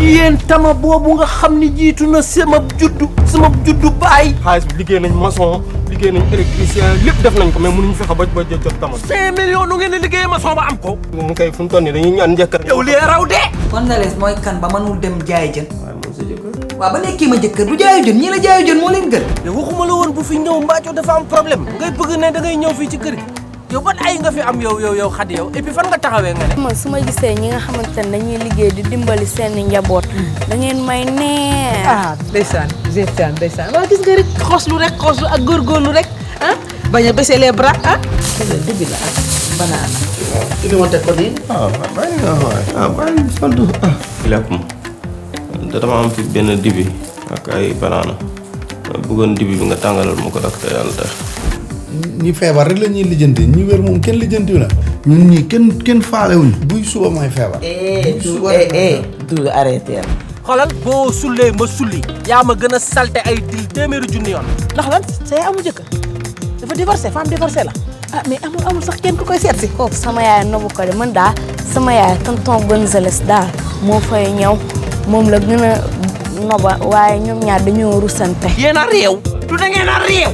yéen tama boobu nga xam ni jiitu na sama juddu baay. xaalis bi liggéey nañ maçon liggéey nañ électricien lépp def nañ ko mais mënuñu fexe ba jot tama. 5 millions nu ngeen di liggéey maçon ba am ko. mu kay fu mu toll nii dañuy ñaan njëkk rek. yow li raw de. Fondales mooy kan ba mënul dem jaay jën. waaw moom sa jëkkër. waaw ba nekkee ma jëkkër du jaayu jën ñii la jaayu jën moo leen gën. yow waxuma la woon bu fi ñëw mbaaco dafa am problème. ngay bëgg ne da ngay ñëw fii ci kër gi. yow ban ay nga fi am yow Xadi yow et puis fan nga taxawee nga ne. man su ma gisee ñi nga xamante ne dañuy liggéey di dimbali seen njaboot. da ngeen may neex. ah ndeysaan waaw gis nga rek xoslu ak góorgóorlu rek ah bañ a baisser les bras ah. dibi la ak banaana. li ma teg ko nii. bàyyi nga waay bàyyi fantu lekkuma da dama am fi benn dibi ak ay banaana bëggoon dibi bi nga tàngalal ma ko rek te yàlla tax. ñi feebar rek la ñuy lijjanti ñi wér moom kenn lijjanti la ñun ñii kenn faalewuñ buy suba may feebar. du arrêté. xoolal boo sullee ma sulli yaa ma gën a salte ay dil téeméeri junni yoon. ndax lan say amul jëkkër dafa divorcé femme divorcée la ah mais amul sax kenn ku koy seet si. kooku sama yaay nobu ko de man daal sama yaay tonton Gonzales daal moo fay ñëw moom la gën a noba waaye ñoom ñaar dañoo rusante. yéen a réew du da ngeen a réew.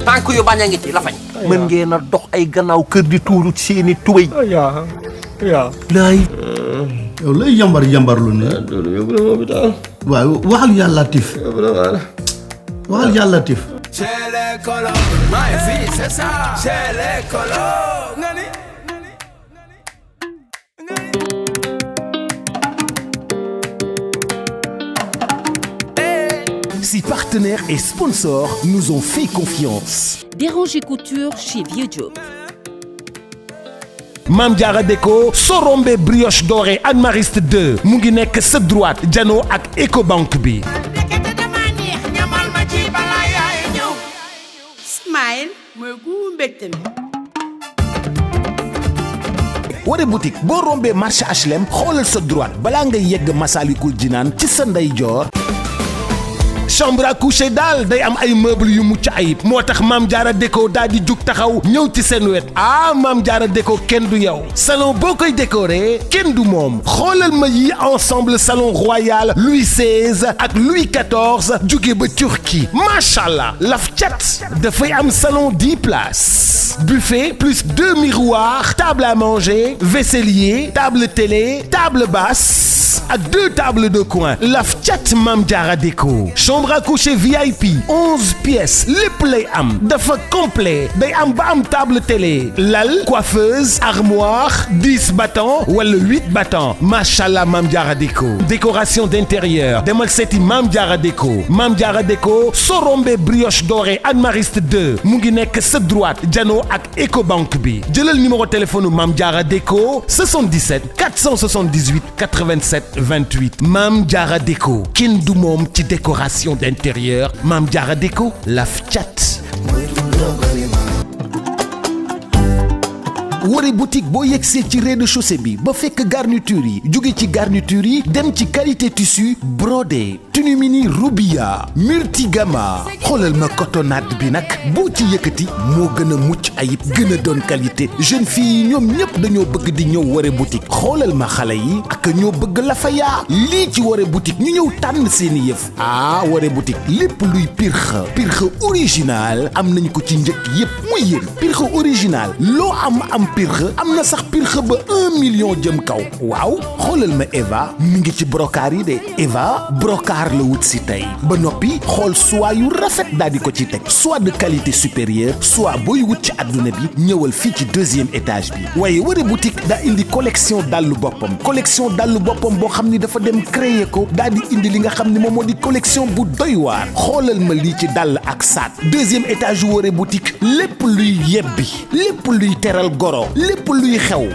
tànk yu bañ a ngi ci la fañ. mën ngeen a dox ay gannaaw kër di tuuru seeni tubéy. yaa laay. yow lay yambar lu ne. loolu yóbbu na ma hôpital. waaw waxal yàlla tif. yóbbu na ma waxal yàlla tif. chez les colons my vie c'est ça chez les colons ngani. Si partenaires et sponsors nous ont fait confiance. Déranger Couture chez Vieux Diop. Mame Diarra Déco Sorombe brioche dorée Anne Mariste 2 mu ngi nekk sa droite jano ak Ecobank bi. Smile mooy gu mbégte mi. Waré boutique boo rombee marché HLM xoolal sa droite balaa ngay yegg Masalikul Jinaan ci sa ndeyjoor. chambre à coucher daal day am ay meubles yu mucc ayib moo tax Mame Diarra Déco daal di jug taxaw ñëw ci seen wet Mame Diarra Déco kenn du yow salon boo koy décorer kenn du moom xoolal ma yi ensemble salon royal Louis XVI ak Louis XIV jóge ba Turquie machallah laf cat dafay am salon 10 places buffet plus 2 miroirs table à manger vaisselier table télé table basse ak 2 tables de coin laf cat Mame Diarra Déco chambre à coucher VIP 11 pièces lépp lay am dafa complet day am ba am table télé lal coiffeuse armoire 10 battants wala 8 battants machallah Mame Diarra Déco décoration d'intérieur demal seeti Mame Diarra Déco Mame Diarra Déco Sorombe brioche dorée Anne Mariste 2 mu ngi nekk sa droite jano ak Ecobank bi jëlal numéro téléphone Mame Diarra Déco 77 478 87 28 Mame Diarra Déco kenn du moom ci décoration d'intérieur Mame Diarra Déco laf cat. Waré boutique boo yegsee ci rez-de-chaussée bi ba fekk garniture yi jóge ci garniture yi dem ci qualité tissu brodé tenue mini Rubia multigama xoolal ma cotonnade bi nag boo ci yëkkati moo gën a mucc ayib gën a doon qualité jeune fille yi ñoom ñëpp dañoo bëgg di ñëw Waré boutique xoolal ma xale yi ak ñoo bëgg la fa yaa lii ci Waré boutique ñu ñëw tànn seeni yëf Waré boutique lépp luy pirxe original am nañ ko ci njëkk yëpp muy yéen pirxe original loo am pirxe am na sax pirxe ba 1 million jëm kaw waaw xoolal ma Eva mi ngi ci brocart yi de Eva brocart la wut si tey ba noppi xool soie yu rafet daal di ko ci teg soit de qualité supérieure soit booy wut ci adduna bi ñëwal fii ci 2e étage bi waaye Waré boutique daa indi collection dallu boppam boo xam ni dafa dem créer ko daal di indi li nga xam ni moom moo di collection bu doy waar xoolal ma lii ci dàll ak saat 2e étage yu Waré boutique lépp luy yebbi lépp luy teral goro lépp luy xew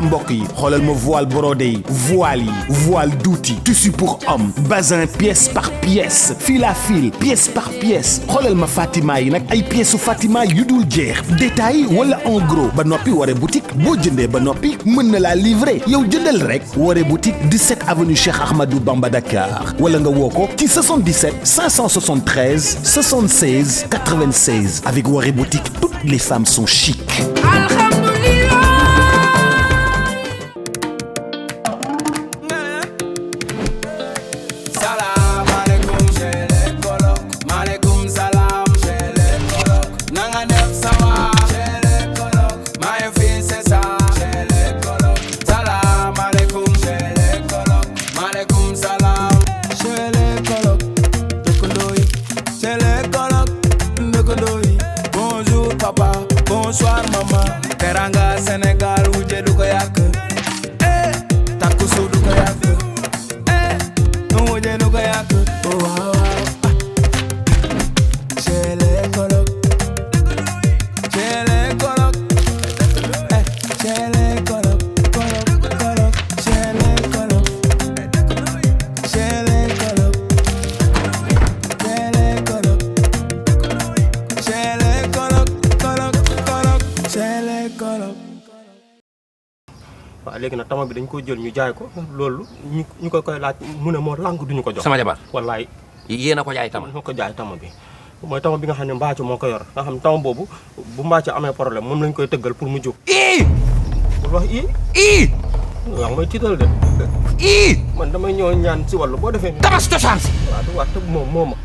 mbokk yi xoolal ma voile brodé yi voile douti tissu pour homme bazin pièce par pièce fil à fil pièce par pièce xoolal ma Fatima yi nag ay pièces Fatima yu dul jeex détail wala en gros ba noppi Waré boutique boo jëndee ba noppi mën na laa livrer yow jëndal rek Waré boutique 17 avenue Cheikh Ahmadou Bamba Dakar wala nga woo ko ci 77 573 76 96 avec Waré boutique toutes les femmes sont chic. Alhamdulillah. teranga Sénégal wuje du ko yàq takku su du ko yàq wuje du ko yàq waaw chez les colocs chez les colocs chez les colocs colocs chez les colocs chez les colocs chez les colocs chez les colocs chez les colocs. waaw léegi nag tama bi dañ ko jël ñu jaay ko loolu ñu koy laaj mu ne moo lànk duñu ko jox. sama jabar wallaay yéen a ko jaay tama. moo ko jaay tama bi mooy tama bi nga xam ne mbaaco moo ko yor nga xam ne tama boobu bu mbaaco amee problème moom lañ koy tëggal pour mu jóg. bul wax waaw mooy tiital de. man damay ñëw ñaan si wàllu boo defee. tamas cosaan si. waaw du wax te mooma.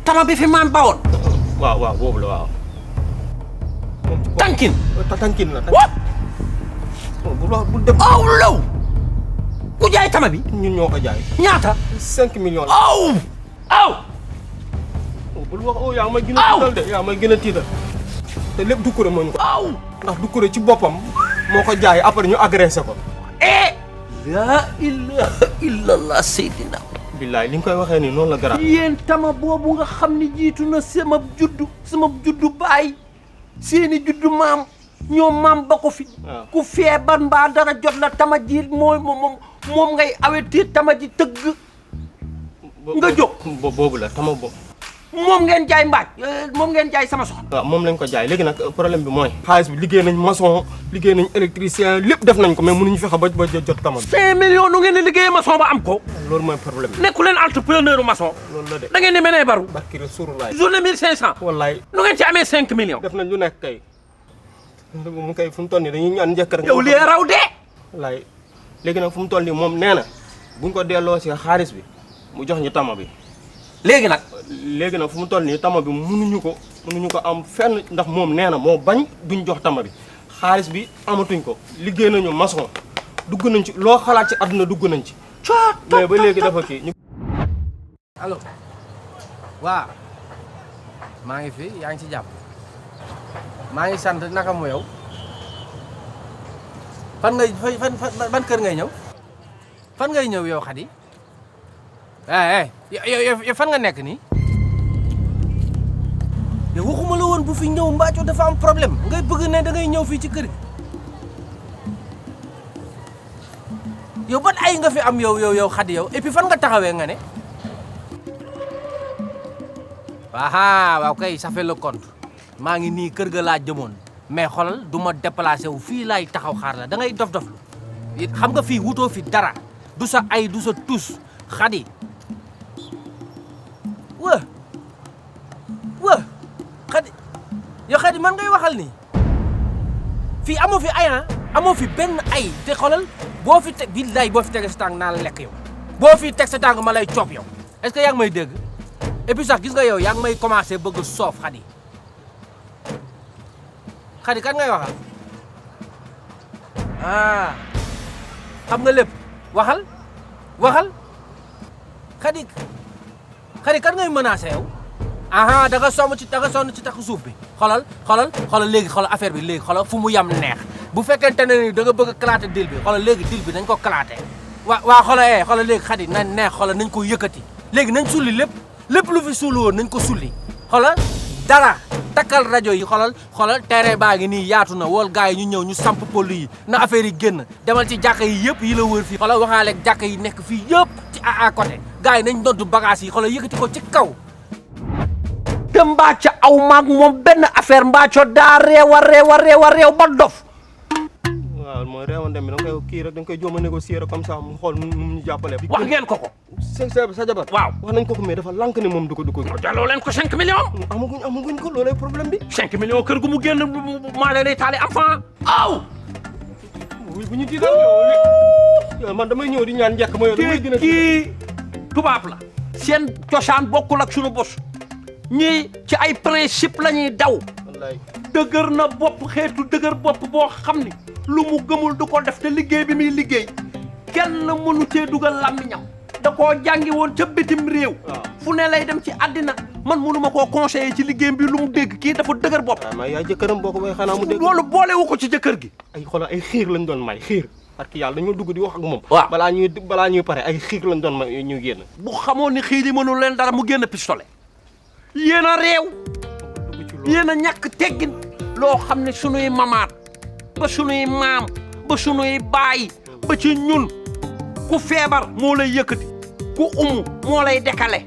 tama bi fi maam bawoon. waaw boobu la waaw. tankin. tankin la. bul wax bul def. law. ku jaay tama bi. ñun ñoo ko jaay. ñaata. 5 millions la. bul wax yaa may gën a tiital de yaa may gën a tiital. te lépp Doucouré moo ñu ko. ndax Doucouré ci boppam moo ko jaay après ñu agressé ko. laa ilaha illallah seydina. billaay li nga koy waxee nii noonu la garaaw. yéen tama boobu nga xam ne jiitu na sama juddu baay seeni juddu maam ñoom maam ba ko fi. ku feebar mbaa dara jot la tama ji moom ngay awetir tama ji tëgg. nga jóg boobu la tama boobu. moom ngeen jaay mbaaj moom ngeen jaay sama soxna. waaw moom lañ ko jaay léegi nag problème bi mooy. xaalis bi liggéey nañ maçon liggéey nañ électricien lépp def nañ ko mais mënuñu fexe ba jot tama bi. 5 millions nu ngeen di liggéey maçon ba am ko. loolu mooy problème bi. nekku leen entrepreneur maçon. loolu la de da ngeen di menee baru. barki Rasulullah. journée 1500. wallaay. nu ngeen ci amee 5 millions. def nañ lu nekk kay. mu kay fu mu toll nii dañuy ñaan njëkk rek. yow lii raw dee. wallaay léegi nag fu mu toll nii moom nee na buñ ko delloo si xaalis bi mu jox ñu tama bi. léegi nag fu mu toll nii tama bi mënuñu ko am fenn ndax moom nee na moo bañ duñ jox tama bi xaalis bi amatuñ ko liggéey nañu maçon dugg nañ ci loo xalaat ci àdduna dugg nañ ci. mais ba léegi dafa kii. allo waaw maa ngi fi yaa ngi ci jàpp maa ngi sant naka mu yow fan ban kër ngay ñëw fan ngay ñëw yow Khady yow fan nga nekk nii yow waxuma la woon bu fi ñëw mbaaco dafa am problème ngay bëgg ne da ngay ñëw fii ci kër yow ban ay nga fi am yow Khady yow et puis fan nga taxawee nga ne waaw kay ça fait le compte maa ngi nii kër ga laa jëmoon mais xoolal du ma déplacé wu fii laay taxaw xaar la da ngay dof xam nga fii wutoo fi dara du sa ay du sa tus Khady wa Khady yow Khady man ngay waxal nii fii amoo fi ay amoo fi benn ay te xoolal boo fi teg billaay boo fi teg sa tànk naa la lekk yow boo fi teg sa tànk ma lay coop yow est-ce que yaa ngi may dégg et puis sax gis nga yow yaa ngi may commencé bëgg soof Khady kan ngay waxal xam nga lépp waxal Khady kan ngay menacé yow da nga sonn ci tax suuf bi xoolal léegi xoolal affaire bi léegi xoolal fu mu yam neex bu fekkente ne ni da nga bëgg a claté deal bi xoolal léegi deal bi nañ ko claté waa xoolal léegi Khady na neex xoolal nañ ko yëkkati léegi nañ sulli lépp lu fi suulu woon nañ ko sulli xoolal dara takkal rajo yi xoolal terrain baa ngi nii yaatu na wool gars yi ñu ñëw ñu samp pôle yi na affaire yi génn demal ci jàkka yi yëpp yi la wër fii xoolal waxaaleeg jàkka yi nekk fii yëpp ci à côté gars yi nañ noddu bagage yi xoolal yëkkati ko ci kaw te mbaaco aw maag moom benn affaire mbaaco daa réew ba dof. waaw mooy réewante bi da nga koy kii rek da nga koy jéem a négocier rek comme ça mu xool nu mu ñu jàppale. wax ngeen ko. sa jabar. waaw wax nañ ko mais dafa lànk ne moom du ko. delloo leen ko 5 millions. amaguñ ko loolay problème bi. 5 millions kër gu mu génn maa leen day taale enfant. bu ñu tiital yow man damay ñëw di ñaan njëkk ma yow damay gën a kii tubaab la. seen cosaan bokkul ak sunu bos. ñii ci ay principe la ñuy daw. wallaay dëgër na bopp xeetu dëgër bopp boo xam ni lu mu gëmul du ko def te liggéey bi muy liggéey kenn mënu cee dugal làmmiñam da koo jàngi woon ca bitim réew fu ne lay dem ci àddina man mënuma koo conseiller ci liggéeyam bi lu mu dégg kii dafa dëgër bopp. waaw mais yaay jëkkëram boo ko may xanaa mu dégg. loolu boolewu ko ci jëkkër gi. ay xoolal ay xiir lañ doon may xiir parce que yàlla dañoo dugg di wax ak moom. waaw balaa ñuy pare ay xiir lañ doon may ñu génn. bu xamoon ni xiir yi mënul leen dara mu génn pistolet. yéen a réew. yéen a ñàkk teggin. loo xam ne sunuy mamaat ba sunuy maam ba sunuy baay ba ci ñun ku feebar moo lay yëkkati ku moo lay dekale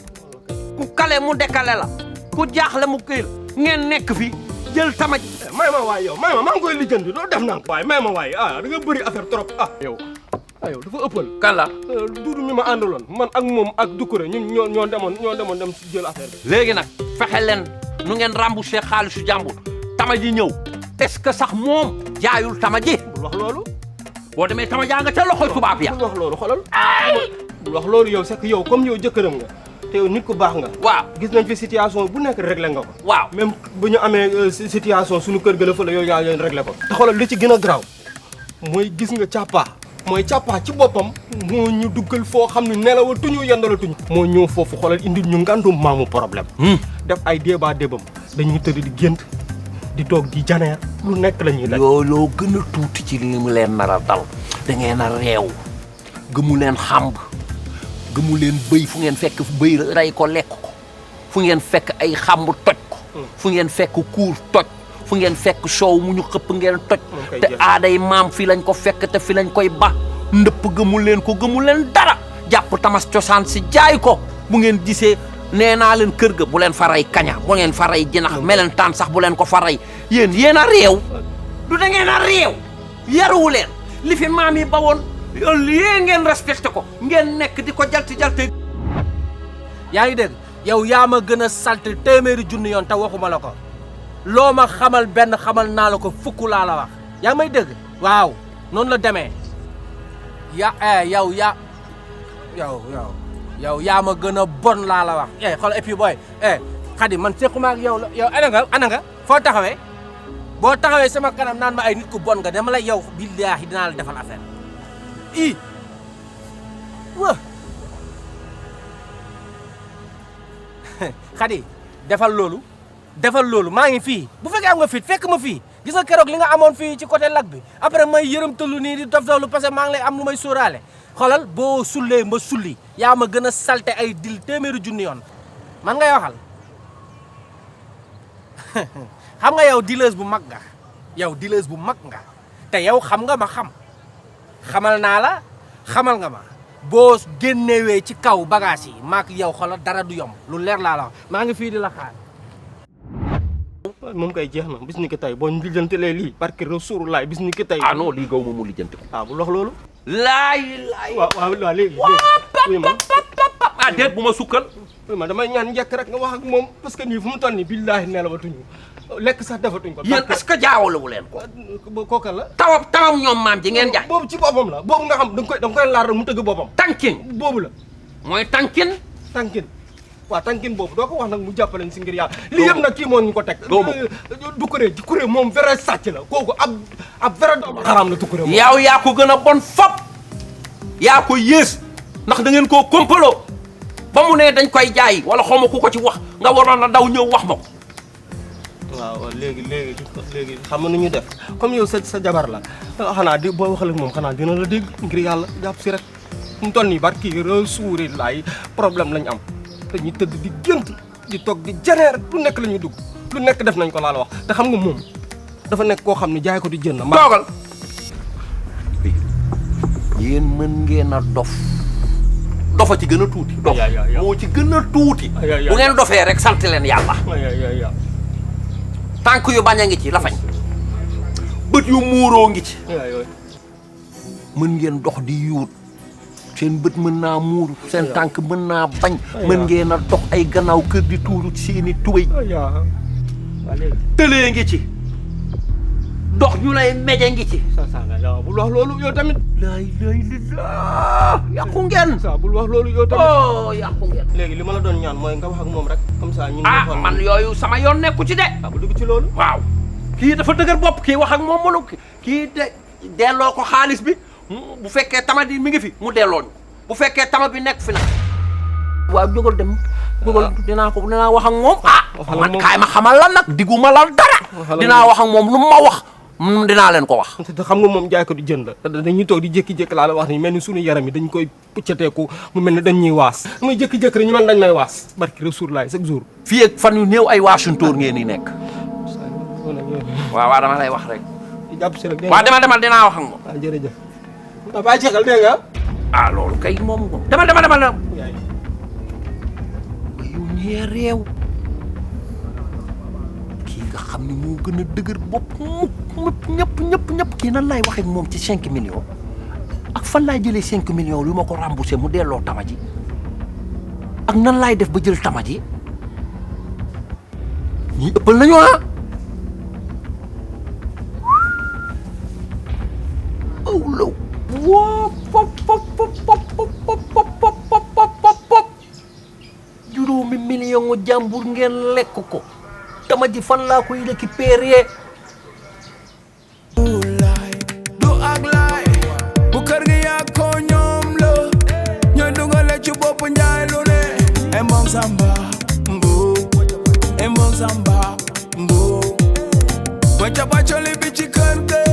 ku kale mu dekale la ku jaaxle mu këy la ngeen nekk fi jël tamaj. may ma waay yow may ma maa ngi koy lijjanti doo def naa ko. waay may ma waay da nga bëri affaire trop yow dafa ëppal. kan la. duudu mi ma àndaloon man ak moom ak Doucouré ñun ñoo demoon dem si jël affaire bi. léegi nag fexe leen nu ngeen remboursé xaalisu jàmbur tama ji ñëw est-ce que sax moom jaayul tama ji. bul wax loolu. boo demee tama jaa nga ca loxoy tubaab ya. bul wax loolu xoolal. bul wax loolu yow c'est que yow comme yow jëkkëram nga te yow nit ku baax nga. waaw gis nañ fi situation bu nekk réglé nga ko. waaw même bu ñu amee situation suñu kër ga la fële yow yaa leen réglé ko. te xoolal li ci gën a garaaw mooy gis nga càppaa mooy càppaa ci boppam moo ñu duggal foo xam ne nelawatuñu yendalatuñu. moo ñëw foofu xoolal indi ñu ngandum maamu problème. def ay débat débam dañuy tëdd di gént di toog di janeer lu nekk la ñuy def. looloo gën a tuuti ci li mu leen nar a dal da ngeen a réew gëmu leen xamb gëmu leen bëy fu ngeen fekk bëy rey ko lekk ko fu ngeen fekk ay xamb toj ko fu ngeen fekk kuur toj fu ngeen fekk soow mu ñu xëpp ngeen toj te aaday maam fi lañ ko fekk te fi lañ koy ba ndëpp gëmu leen ko gëmu leen dara jàpp tamas cosaan si jaay ko bu ngeen gisee nee naa leen kër ga bu leen faray kaña bu ngeen faray jinax melentaan sax bu leen ko faray yéen a réew du da ngeen a réew yaruwu leen li fi maam yi bawoon lii ngeen respecté ko ngeen nekk di ko jalte yaa ngi dégg yow yaa ma gën a salte téeméeri junni yoon te waxuma la ko loo ma xamal benn xamal naa la ko fukk laa la wax yaa ngi may dégg waaw noonu la demee yow yaa ma gën a bon laa la wax xool et puis booy Xadi man sequma ak yow la yow ana nga foo taxawee boo taxawee sama kanam naan ma ay nit ku bon nga dama la yow billaahi dinaa la defal affaire wa Xadi defal loolu maa ngi fii bu fekkee am nga fit fekk ma fii gis nga keroog li nga amoon fii ci côté lac bi après may yërëm tëllu nii di dof lu parce que maa ngi lay am lu may sóoraale xoolal boo sullee ma sulli yaa ma gën a salte ay dil téeméeri junni yoon man ngay waxal xam nga yow dileuse bu mag nga te yow xam nga ma xamal naa la xamal nga ma boo génnewee ci kaw bagage yi maak yow xoolal dara du yomb lu leer laa la wax maa ngi fii di la xaar moom kay jeex na bis ni ki tey boo ñu lijjantelee lii parce que Rasulullah bis ni ki tey. non lii gaw ma mu lijjanti ko. bu wax loolu. laay. waaw léegi. déet bu ma sukkal. ma damay ñaan njëkk rek nga wax ak moom parce que nii fu mu toll nii billaahi nelawatuñu lekk sax defatuñ ko. yéen est-ce que jaawalewu leen ko. kooka la. tawam ñoom maam ji ngeen jaay. boobu ci boppam la boobu nga xam da nga koy laar rek mu tëgg boppam. tànkin boobu la. mooy tànkin. waaw tànkin boobu doo ko wax nag mu jàppale si ngir yàlla li yëpp nag kii moo ñu ko teg. Doucouré moom vrai sàcc la kooku ab vrai doomu xaraam la Doucouré. yow yaa ko gën a bon fop yaa ko yées ndax da ngeen koo kompaloo ba mu ne dañ koy jaay wala xaw ma ku ko ci wax nga waroon a daw ñëw wax ma ko. waaw léegi xam nga nu ñu def comme yow sa jabar la xanaa di boo waxal ak moom xanaa dina la dégg ngir yàlla jàpp si rek mu toll nii barki Rasulullah problème lañ am. dañuy tëdd di gént di toog di janeer lu nekk la ñuy dugg lu nekk def nañ ko laa la wax te xam nga moom dafa nekk koo xam ne jaay ko di jënd. toogal yéen mën ngeen a dofa ci gën a tuuti. dof moo ci gën a tuuti. bu ngeen dofee rek sant leen yàlla. tànk yu bañ a ngi ci lafañ bët yu muuroo ngi ci. mën ngeen dox di yuut. seen bët mën naa muuru seen tànk mën naa bañ mën ngeen a dox ay gannaaw kër di tuuru seeni tubéy tëlee ngi ci dox ñu lay meje ngi ci bul wax loolu yow tamit lay yàqu ngeen bul wax loolu yow tamit yàqu ngeen léegi li ma la doon ñaan mooy nga wax ak moom rek comme ça ñun man yooyu sama yoon nekku ci de bu dugg ci loolu waaw kii dafa dëgër bopp kii wax ak moom mënu kii de delloo ko xaalis bi bu fekkee tama di mi ngi fi mu delloo ñu bu fekkee tama bi nekk fi nag waaw jógal dem jógal dinaa wax ak moom man kaay ma xamal lan nag diguma la dara dinaa wax ak moom lu ma wax dinaa leen ko wax te xam nga moom jaay ko di jën la dañuy toog di jékki-jékki laa la wax ni mel ni suñu yaram yi dañ koy puccateeku mu mel ni dañ ñuy waas muy jékki-jékki rek ñu mel dañ may waas barki Rasulullah chaque jour fii ak fan yu néew ay waasuntóor ngeen di nekk waaw dama lay wax rek jàpp si rek waaw demal dinaa wax ak moom waaw jërëjëf bàyyi ci xel dégg nga loolu kay moom demal yow ñee réew kii nga xam ne moo gën a dëgër bopp ñëpp kii nan laay waxee ak moom ci 5 millions ak fan laay jëlee 5 millions lu ma ko remboursé mu delloo tama ji ak nan laay def ba jël tama ji ñii ëppal nañu law waa pop juróomi million u jàmbur ngeen lekk ko tama ji fan laa koy récupérer du ak laay bu kër gi yaa ko ñoom la ñooy dugale ci bopp njaay lu ne embong samba mbu ma jaba coli bi ci kër gi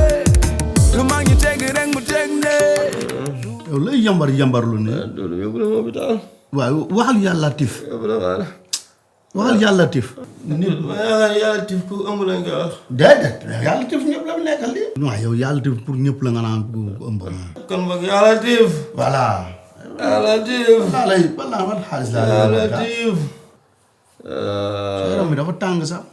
lu mag ñi teg rek mu teg ne yow lay yambar lu ne loolu yóbbu na ma hôpital waaw waxal yàlla tif waxal yàlla tif nit yàlla tif ku ëmb la nga wax déedéet yàlla tif ñëpp la nekkal di non yow yàlla tif pour ñëpp la nga naan ku ëmb kon boog yàlla tif voilà yàlla tif balaa man xaalis laa yàlla tif yaram mi dafa tàng sax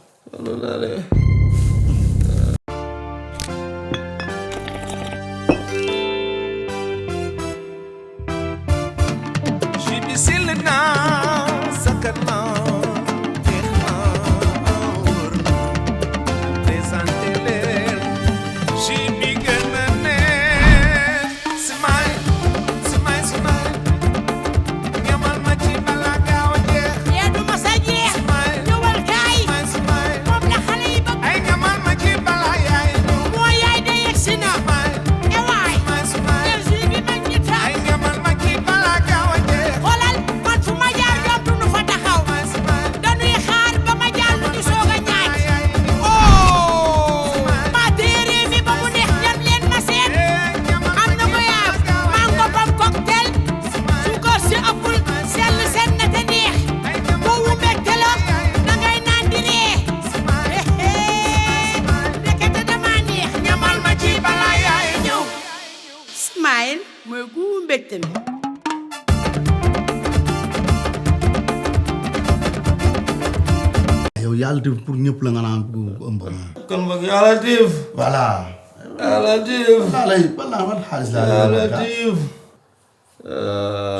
yow yàlla tif pour ñëpp la nga naan ku ëmb kon boog yàlla tif voilà yàlla tif balaa man xaalis laa yàlla tif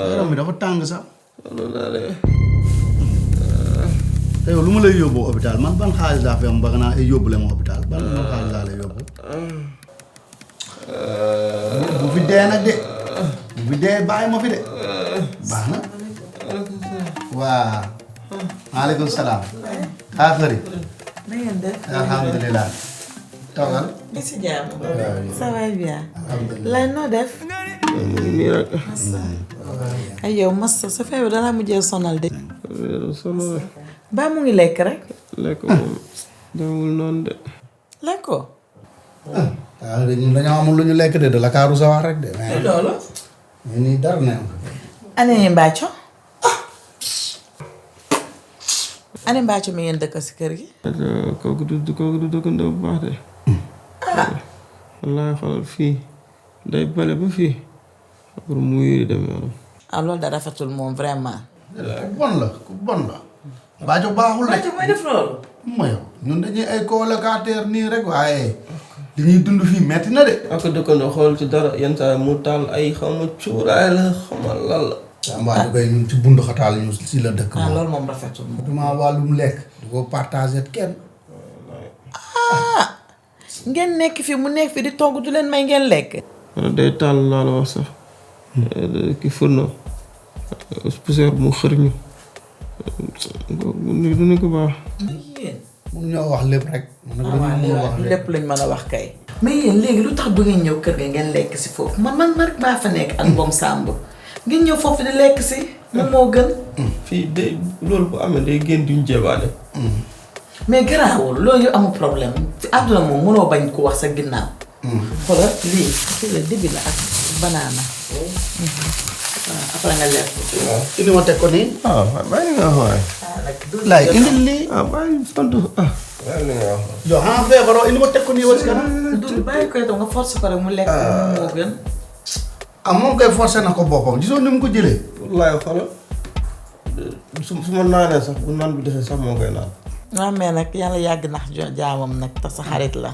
yaram mi dafa tàng sax yow lu ma lay yóbbu hôpital man ban xaalis laa fi am ba nga naan ay yóbbu le ma hôpital ban xaalis laa lay yóbbu bu fi dee nag de bu fi dee bàyyi ma fi de baax na waaw maaleykum salaam xaafari na ngeen def alhamdulilah toogal ngi si jàmm ça va bien lay noo def nii rek ay yow massa sa feebar danaa mujjee sonal de sonal ba mu ngi lekk rek lekk moom demul noonu de lekkoo waaw ñun dañoo amul lu ñu lekk de la kaaru sa wax rek de mais loolu ñu nii dara ne ane Mbacco ane Mbacco mi ngeen dëkk si kër gi kooku du dëkkandoo bu baax de wallaahi xoolal fii day bale ba fii pour muy dem yoonam loolu da rafetul moom vraiment ku bon la Mbacco baaxul de Mbacco mooy def loolu ma yow ñun dañuy ay colocataire nii rek waaye li ñuy dund fii metti na de ak dëkkandoo xool ci dara yenn saa mu taal ay xawma cuuraay la xawma lan la Mbacco kay ñun ci bundu xataal ñu si la dëkk loolu moom rafetul moom duma wàllum lekk du ko partagé kenn ngeen nekk fi mu nekk fi di togg du leen may ngeen lekk day taal laa la wax sax ki furno poussière mu xër ñu du ñu ko baax mun ñoo wax lépp rek lépp lañ mën a wax kay mais yéen léegi lu tax du ngeen ñëw kër ga ngeen lekk si foofu man rek maa fa nekk ak Mbom Samb ngeen ñëw foofu di lekk si moom moo gën. fii de loolu bu amee day génn duñ jébaane. mais garaawul loolu yëpp amul problème ci àdduna moom mënoo bañ ko wax sa ginnaaw. xoolal lii kii la dibi la ak banaana. waaw après nga lekk. waaw indi ma teg ko nii. ah bàyyi nga wax waay. laay indil lii. ah bàyyi tontu bàyyi li nga wax. yow xanaa feebaroo indi ma teg ko nii wala si kanam. du bàyyi ko itam nga force ko rek mu lekk moom moo gën. moom koy forcé na ko boppam gisoo ni mu ko jëlee. wallaay xoolal su ma naanee sax bu naan bi defee sax moo koy naan. waaw mais nag yàlla yàgg nax jaamam nag te sa xarit la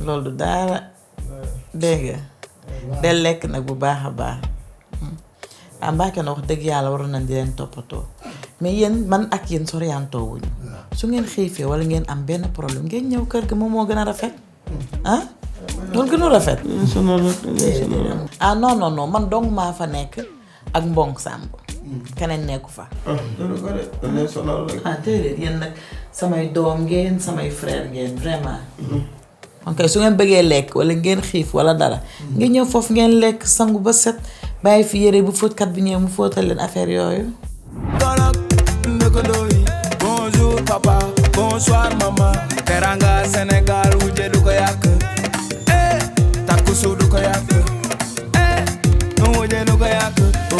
loolu du dara dégg nga del lekk nag bu baax a baax Mbacke na wax dëgg yàlla waroon nañ di leen toppatoo mais yéen man ak yéen soriantoo wuñu su ngeen xiifee wala ngeen am benn problème ngeen ñëw kër ga moom moo gën a rafet ah loolu gënu rafet non man dong maa fa nekk ak Mbong Samb keneen nekku fa déedéet yéen nag samay doom ngeen samay frère ngeen vraiment ok su ngeen bëggee lekk wala ngeen xiif wala dara ngeen ñëw foofu ngeen lekk sangu ba set bàyyi fi yére bu fóotkat bi ñëw mu fóotal leen affaire yooyu bonjour papa bonsoir maman teranga Sénégal wujje du ko yàq takkusu du ko yàq wujje du ko yàq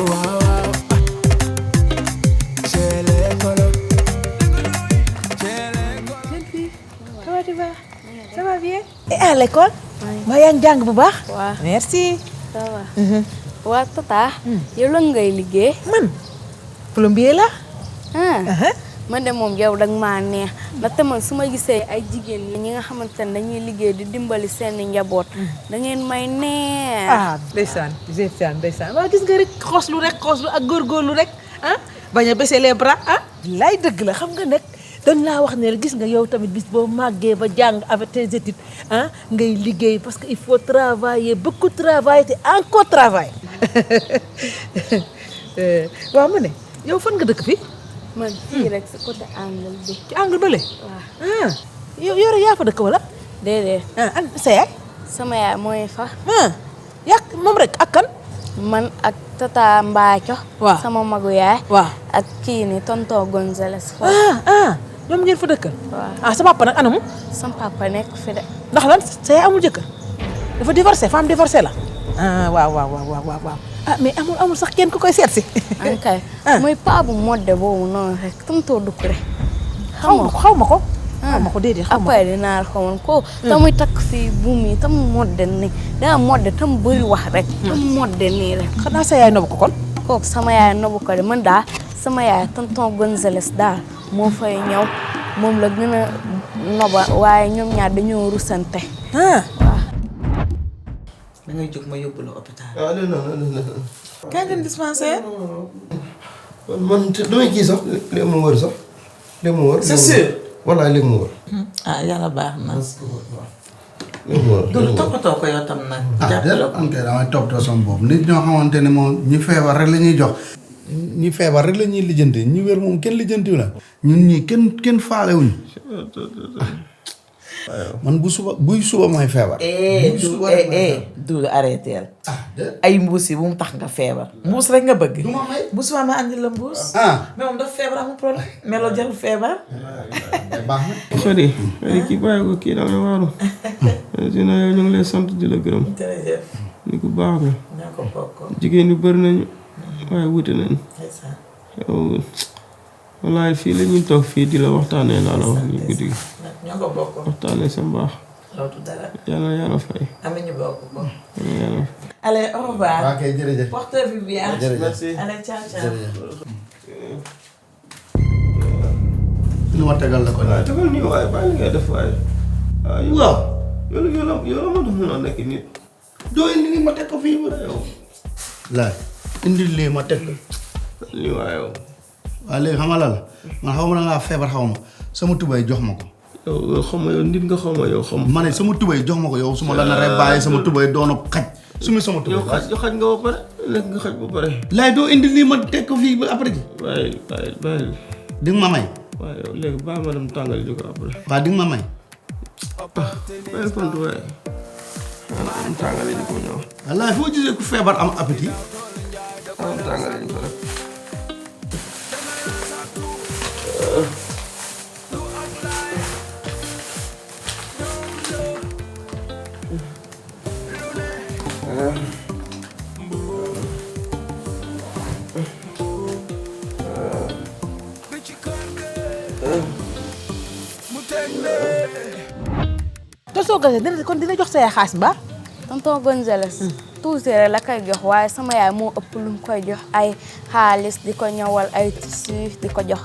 waaw ça va bien. et à l'école. maa yaa ngi jàng bu baax. waaw merci. ça va. waa tata. yow lan ngay liggéey. man plombier la. man de moom yow danga maa neex ndaxte man su ma gisee ay jigéen ñi nga xamante ne dañuy liggéey di dimbali seen njaboot da ngeen may neex. ndeysaan ndeysaan waaw gis nga rek xoslu ak góorgóorlu rek bañ a baisser les bras lay dëgg la xam nga nag dañ laa wax ne gis nga yow tamit bis boo màggee ba jàng avec tes études ngay liggéey parce que il faut travailler beaucoup travailler te encore travailler waaw ma ne yow fan nga dëkk fi man fii rek si côté angle bi. ci angle bële. waaw. yow rek yaa fa dëkk wala. déedéet. sa yaay. sama yaay mooy fa. yaa moom rek ak kan. man ak tata Mbaaco. waaw sama magu yaay. waaw ak kii ni tonton Gonzales. ñoom ngeen fa dëkkal. waaw sa papa nag anamu. sama papa nekk fi de. ndax lan sa yaay amul jëkkër. dafa divorcé femme divorcée la. waaw. mais amul sax kenn ku koy seet si. ankay mooy paa bu modde boobu noonu rek tonton Dukure. xaw ma ko déedéet xaw ma ko. après dinaa xamoon ko. tamuy takk fii buum yi tam modde nii daa modde tam bëri wax rek. tam modde nii rek. xanaa sa yaay nobu ko kon. kooku sama yaay nobu ko de man daal sama yaay tonton Gonzales daal moo fay ñëw moom la gën a noba waaye ñoom ñaar dañoo rusante. waaw. da ngay jóg ma yóbbu la hôpital. non. kañ leen dispensaire. man damay kii sax léegi mu wër sax léegi mu wër. c'est sûr. walla léegi mu wër. yàlla baax na. léegi mu wër. du toppatoo ko yow tam nag. jàppale ko am kay damay toppatoo sama bopp nit ñoo xamante ne moom ñi feebar rek la ñuy jox. ñi feebar rek la ñuy lijjanti ñi wér moom kenn lijjanti la. ñun ñii kenn faale wuñu. man buy suba may feebar. du arrêté ay mbuus yi bu mu tax nga feebar. mbuus rek nga bëgg. du ma may bu suba ma andi la mbuus. mais moom dafa feebar amul problème. mais loolu jarul feebar. baax na. Fadi kii bàyyi ko kii daal waaru. dina yow ñu ngi lay sant di la gërëm. jërëjëf. ni ku baax nga. ñoo ko bokk. jigéen ñi bëri nañu waaye wuute nañu. yow wallaay fii la ñuy toog fii di la waxtaanee laa la wax ni guddi gi. ñoo ko bokk. waxtaanee sa mbaax. loolu dara. yàlla fay. amiin ñu bokk ko. yàlla. allez au revoir. waaw kay jërëjëf. portez-vous bien. jërëjëf merci. allez ciao ciao. lu ma tegal la ko. waaye tegal nii waaye bàyyi li ngay def waaye. waaw. yow la ma def mun a nekk nit. doo indi nii ma teg ko fii ba yow. laay indil lii ma teg ko. lii waaye yow. waaw léegi xam nga lan la man xaw ma da ngaa feebar xaw ma sama tubay jox ma ko. yow xam nga yow nit nga xam yow xam. ma ne sama tubay jox ma ko yow su ma la naree bàyyi sama tubay doonu xaj su ma sama tubay. yow xaj nga ba pare nekk nga xaj ba pare. laay doo indi lii ma teg ko fii ba après ji. bàyyi. di nga ma may. waaw yow léegi baax ma dem tàngal ji ko après. waaw di nga ma may. bàyyi kon du waaye. dem tàngal ji ko ñëw. wallaay foo gisee ku feebar am appétit. tàngal ji ko rek. tonton Gonzalez kon dina jox sa yaay xaalis mbaa. tonton Gonzalez tuuti rek la koy jox waaye sama yaay moo ëpp lu mu koy jox ay xaalis di ko ñawal ay tissu di ko jox.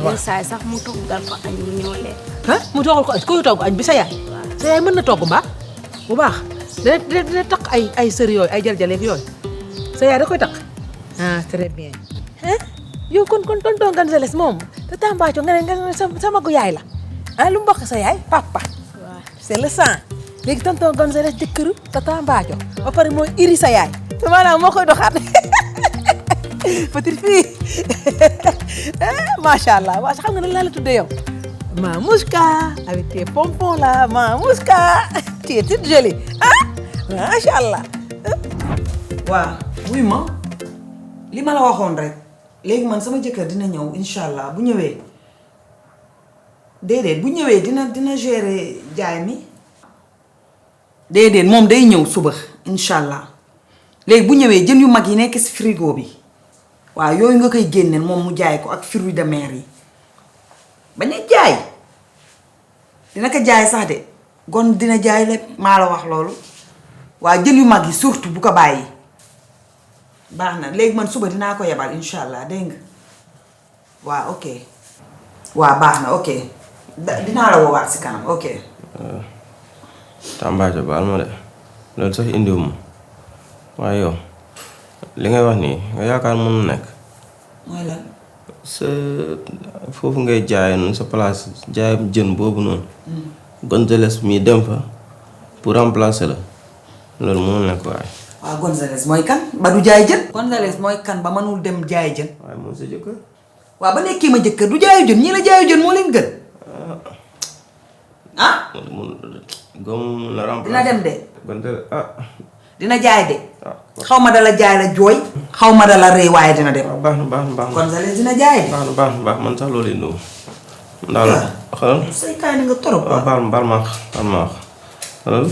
waaw saay sax mu toggal ko añ mu ñëw lekk. mu toggal ko añ kuy togg añ bi sa yaay. sa yaay mën na togg mbaa bu baax dina takk ay sër yooyu ay jal-jaleeg yooyu sa yaay da koy takk. très bien. yow kon tonton Gonzalez moom te Tambaco nga ne sama gu yaay la lu mu bokk sa yaay papa. waaw c'est le sang. léegi tonton Gonzalez jëkkëru Tata Mbathio ba pare mooy iri sa yaay maanaam moo koy doxaat petite fille macha allah waaw xam nga nan laa la tuddee yow Mamouska avec tes pompons là Mamouska tu es toute jolie macha allah. waaw wuy ma li ma la waxoon rek léegi man sama jëkkër dina ñëw incha allah bu ñëwee déedéet bu ñëwee dina gérer jaay mi. déedéet moom day ñëw suba incha allah léegi bu ñëwee jën yu mag yi nekk ci frigo bi waaw yooyu nga koy génneel moom mu jaay ko ak fruits de mer yi bañ a jaay dina ko jaay sax de gon dina jaay lépp maa la wax loolu waaw jën yu mag yi surtout bu ko bàyyi baax na léegi man suba dinaa ko yebal incha allah dégg nga waaw ok waaw baax na ok dinaa la woowaat ci kanam ok. Tambaco baal ma de loolu sax indiwuma waaye yow li ngay wax nii nga yaakaar mën na nekk. mooy lan. sa foofu ngay jaay noonu sa place jaay jën boobu noonu. Gonzalez mii dem fa pour remplacer la loolu mënul nekk waaye. waaw Gonzalez mooy kan ba du jaay jën. Gonzalez mooy kan ba mënul dem jaay jën. waaye moom sa jëkkër. waaw ba nekkee ma jëkkër du jaayu jën ñii la jaayu jën moo leen gën. gom la remplacer dina dem de. Gonzalez dina jaay de. xaw ma dala jaay la jooy. xaw ma dala rëy waaye dina dem. baax na. Gonzalez dina jaay de. baax na man sax loolu indi wu. daal xelal. say kaay na nga torop. waaw baal ma xelal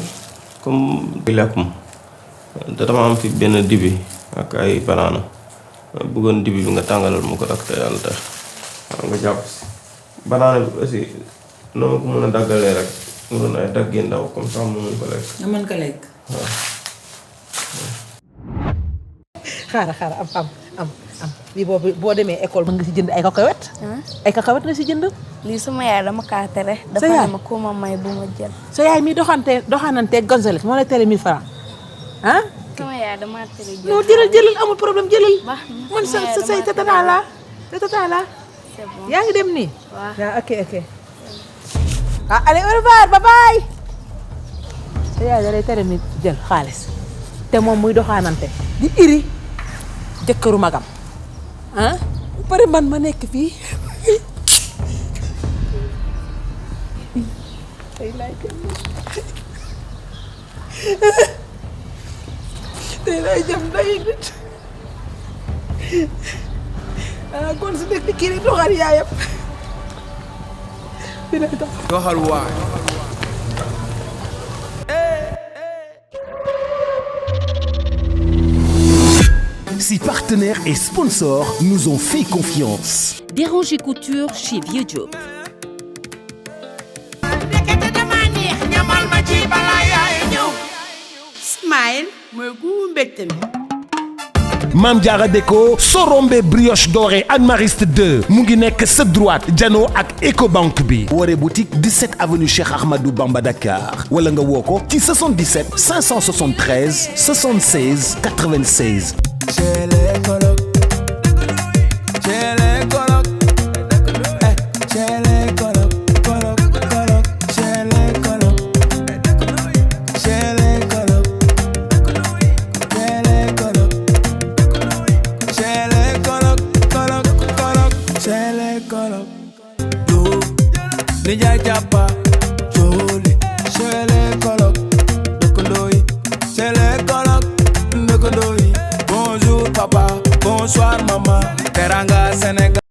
comme bi lekkum te dama am fi benn dibi ak ay banaana bëggoon dibi bi nga tàngalal mu ko rek te yàlla tax nga jàpp si banaana bi aussi noo ma ko mën a daggalee rek mu doon ay daggi ndaw comme ça mu mën ko lekk. nga mën ko lekk. waaw. xaaral am lii boo demee école mën nga si jënd ay cacahuète. ay cacahuète nga si jënd. lii sama yaay dama kaa tere. sa yaay dafa ne ma ku ma may bu ma jël. sa yaay mi doxaananteeg Gonzalez moo lay tere 1000 francs sama yaay dama tere jël. non jëlal amul problème jëlal. baax man sa say tata la c'est bon yaa ngi dem nii. waaw ok allez au revoir bye bye. sa yaay da lay tere mi jël xaalis te moom muy doxaanante di iri jëkkëru magam bu pare man ma nekk fii tey lay jëm day nit kon su nekk kii di doxal yaayam dina tax doxal waay. Si partenaires et sponsors nous ont fait confiance. Déranger Couture chez Vieux Diop. Smile mooy gu mbégte mi. Mame Diarra Déco sorombe brioche dorée Anne Mariste 2 mu ngi nekk sa droite jano ak Ecobank bi Woré boutique 17 avenue Cheikh Ahmadou Bamba Dakar wala nga woo ko ci 77 573 76 96. Nijaay jàppa jooli cele kolok dëkkandoo yi cele kolok dëkkandoo yi bonjour papa bonsoir maman teranga Sénégal